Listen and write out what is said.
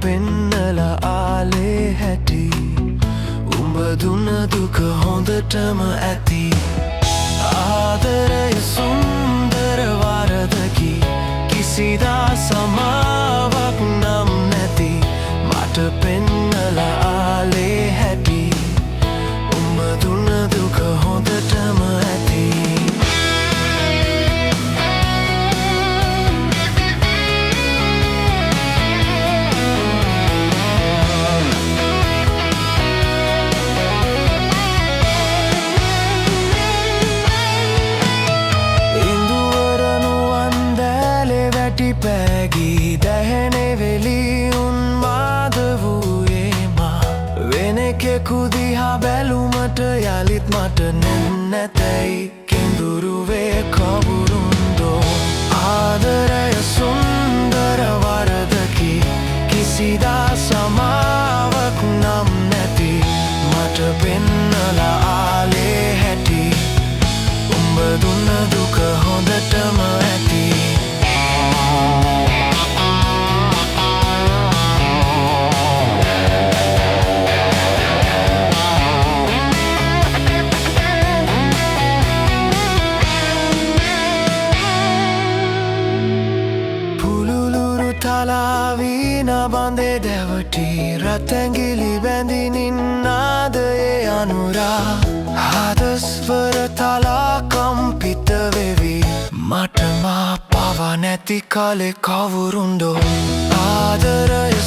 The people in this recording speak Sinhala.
පෙන්නලා ආලේ හැටි උඹ දුන්න දුක හොඳටම ඇති ආදරය සුන්දර වරදකි කිසිදා සමාවක් නම් නැති මට පෙන්නලා ආලේ හැටි උඹ දුන්න දුක හොඳටම ඇති පැගී දැහැනේ වෙලි උන්මාද වූයේ මා වෙන කෙකු දිහා බැලුමට යලිත් මට නැතැයි කිඳුරුවේ කවුරුන්දෝ ආදරය සුන්දර වරදකි කිසිදා සමාවක් නම් නැති මට පෙන්නලා ආලේ හැටි උඹ දුන්න දුක හොඳටම ඇති තලාවීන බඳේ දැවටි රතැගිලි බැඳිනින්නාද ඒ අනුරා හදස්වර තලා කම්පිත වෙවි මට මා පව නැති කලෙ කවුරුන්දෝ ආදරය